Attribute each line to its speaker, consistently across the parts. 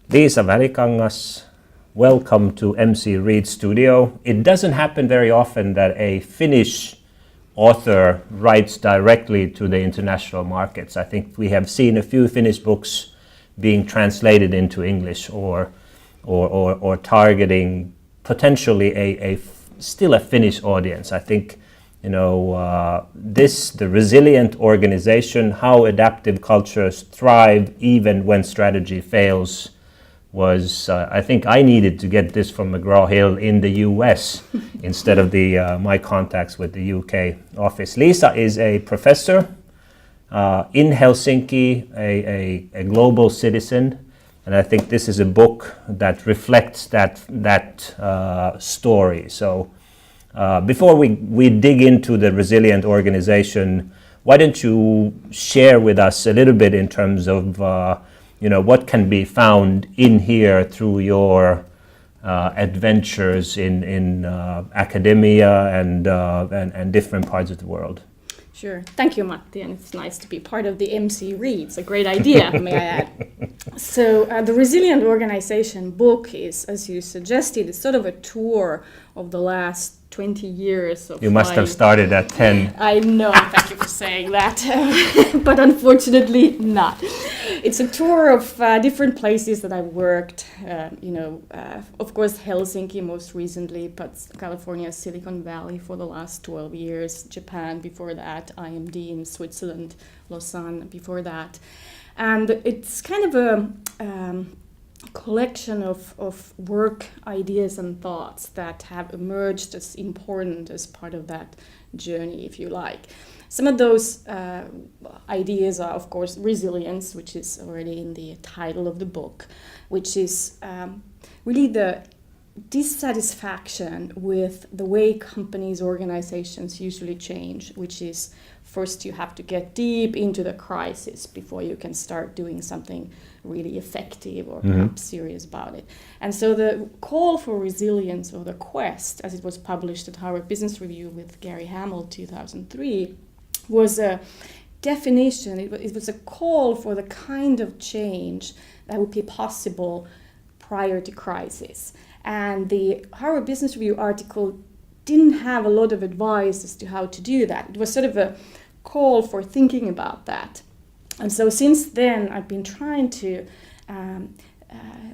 Speaker 1: Liisa Va, likangas, welcome to MC Read Studio. It doesn't happen very often that a Finnish author writes directly to the international markets. I think we have seen a few Finnish books being translated into English or targeting potentially still a Finnish audience. I think the resilient organization, how adaptive cultures thrive even when strategy fails, was I think I needed to get this from McGraw-Hill in the US instead of my contacts with the UK office. Liisa is a professor in Helsinki, a global citizen, and I think this is a book that reflects that story. So before we dig into the resilient organization, why don't you share with us a little bit in terms of what can be found in here through your adventures in academia and different parts of the world.
Speaker 2: Sure. Thank you, Matti, and it's nice to be part of the MC Reads. A great idea, may I add. So the Resilient Organization book is, as you suggested, it's sort of a tour of the last 20 years of
Speaker 1: You must have started at 10.
Speaker 2: I know, thank you for saying that, but unfortunately not. It's a tour of different places that I've worked, of course Helsinki most recently, but California, Silicon Valley for the last 12 years, Japan before that, IMD in Switzerland, Lausanne before that. And it's kind of a collection of work ideas and thoughts that have emerged as important as part of that journey, if you like. Some of those ideas are, of course, resilience, which is already in the title of the book, which is really the dissatisfaction with the way companies, organizations usually change, which is first you have to get deep into the crisis before you can start doing something really effective or perhaps serious about it. And so the call for resilience, or the quest, as it was published at Harvard Business Review with Gary Hamel 2003, was a definition, it was a call for the kind of change that would be possible prior to crisis. And the Harvard Business Review article didn't have a lot of advice as to how to do that. It was sort of a call for thinking about that. And so since then, I've been trying to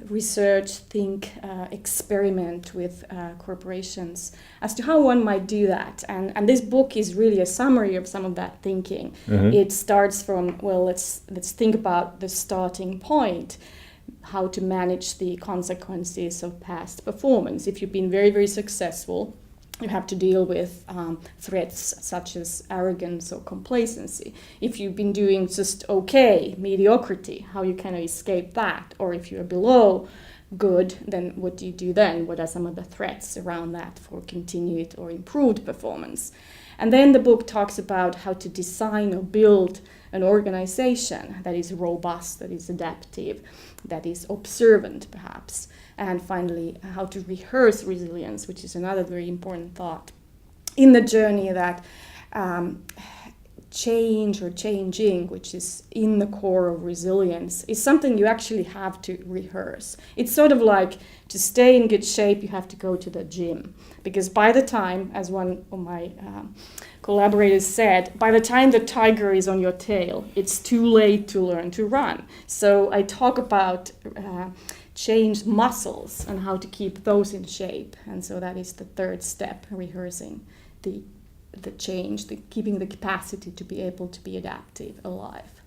Speaker 2: research, think, experiment with corporations as to how one might do that. And this book is really a summary of some of that thinking. It starts from, let's think about the starting point, how to manage the consequences of past performance. If you've been very, very successful, you have to deal with threats such as arrogance or complacency. If you've been doing just okay, mediocrity, how you kind of escape that. Or if you're below good, then what do you do then? What are some of the threats around that for continued or improved performance? And then the book talks about how to design or build an organization that is robust, that is adaptive, that is observant perhaps. And finally, how to rehearse resilience, which is another very important thought in the journey that change or changing, which is in the core of resilience, is something you actually have to rehearse. It's sort of like to stay in good shape, you have to go to the gym. Because by the time, as one of my collaborators said, by the time the tiger is on your tail, it's too late to learn to run. So I talk about change muscles and how to keep those in shape. And so that is the third step, rehearsing the change, keeping the capacity to be able to be adaptive alive.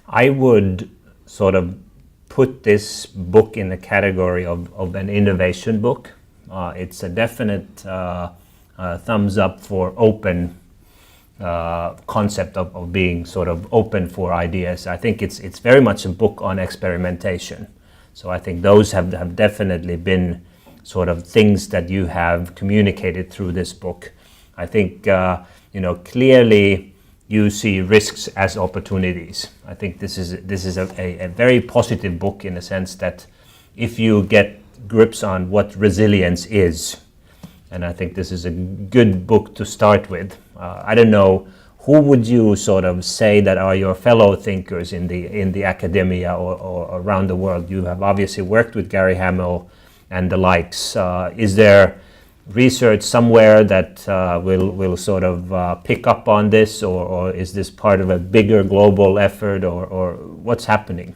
Speaker 1: I would sort of put this book in the category of an innovation book. It's a definite thumbs up for open concept of being sort of open for ideas. I think it's very much a book on experimentation. So I think those have definitely been sort of things that you have communicated through this book. I think clearly you see risks as opportunities. I think this is a very positive book in the sense that if you get grips on what resilience is, and I think this is a good book to start with. I don't know who would you sort of say that are your fellow thinkers in the academia or around the world? You have obviously worked with Gary Hamel and the likes. Is there research somewhere that will sort of pick up on this, or is this part of a bigger global effort, or what's happening?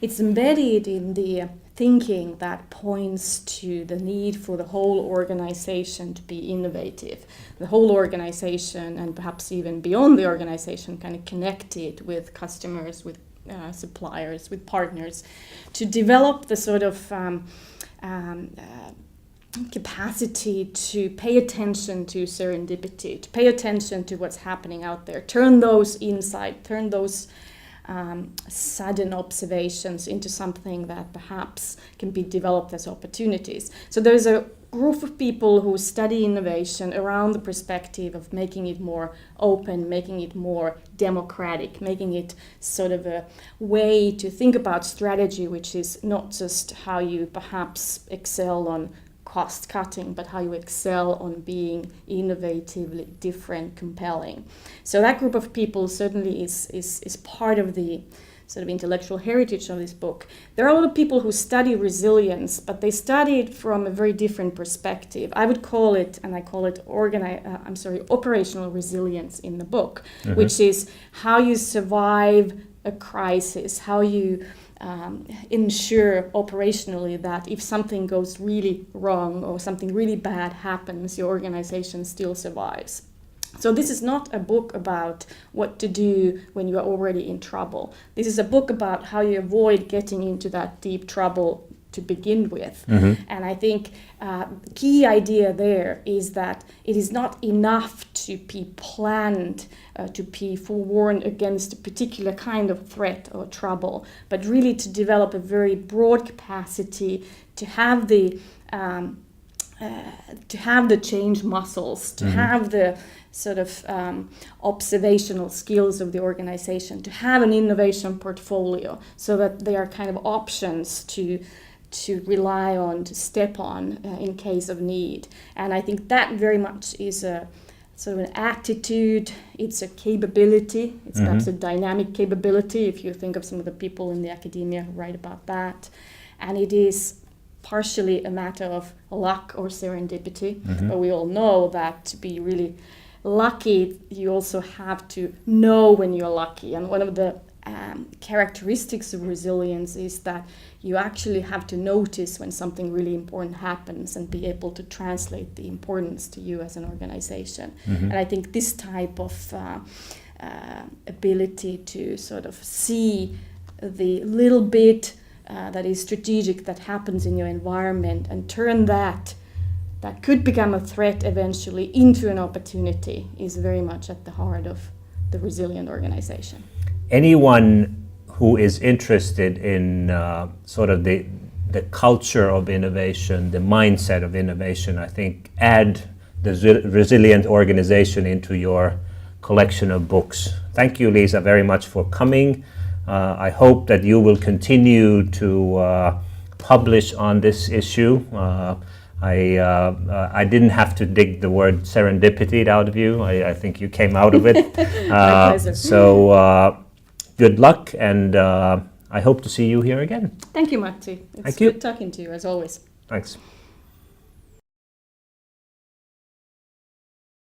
Speaker 2: It's embedded in the thinking that points to the need for the whole organization to be innovative. The whole organization, and perhaps even beyond the organization, kind of connected with customers, with suppliers, with partners, to develop the sort of capacity to pay attention to serendipity, to pay attention to what's happening out there, turn those insights, turn those sudden observations into something that perhaps can be developed as opportunities. So there's a group of people who study innovation around the perspective of making it more open, making it more democratic, making it sort of a way to think about strategy, which is not just how you perhaps excel on cost cutting, but how you excel on being innovatively different, compelling. So that group of people certainly is part of the sort of intellectual heritage of this book. There are a lot of people who study resilience, but they study it from a very different perspective. I would call it, and I call it operational resilience in the book, which is how you survive a crisis, how you ensure operationally that if something goes really wrong or something really bad happens, your organization still survives. So this is not a book about what to do when you are already in trouble. This is a book about how you avoid getting into that deep trouble to begin with. And I think the key idea there is that it is not enough to be planned, to be forewarned against a particular kind of threat or trouble, but really to develop a very broad capacity to have the change muscles, to have the sort of observational skills of the organization, to have an innovation portfolio so that they are kind of options to rely on, to step on in case of need. And I think that very much is a sort of an attitude, it's a capability, it's perhaps a dynamic capability if you think of some of the people in the academia who write about that. And it is partially a matter of luck or serendipity, but we all know that to be really lucky, you also have to know when you're lucky. And one of the characteristics of resilience is that you actually have to notice when something really important happens and be able to translate the importance to you as an organization. And I think this type of ability to sort of see the little bit that is strategic that happens in your environment and turn that could become a threat eventually into an opportunity is very much at the heart of the resilient organization.
Speaker 1: Anyone who is interested in sort of the culture of innovation, the mindset of innovation, I think add the resilient organization into your collection of books. Thank you, Liisa, very much for coming. I hope that you will continue to publish on this issue. I didn't have to dig the word serendipity out of you. I think you came out of it.
Speaker 2: My pleasure.
Speaker 1: So good luck, and I hope to see you here again.
Speaker 2: Thank you, Matti. It's
Speaker 1: Thank you.
Speaker 2: good talking to you as always.
Speaker 1: Thanks.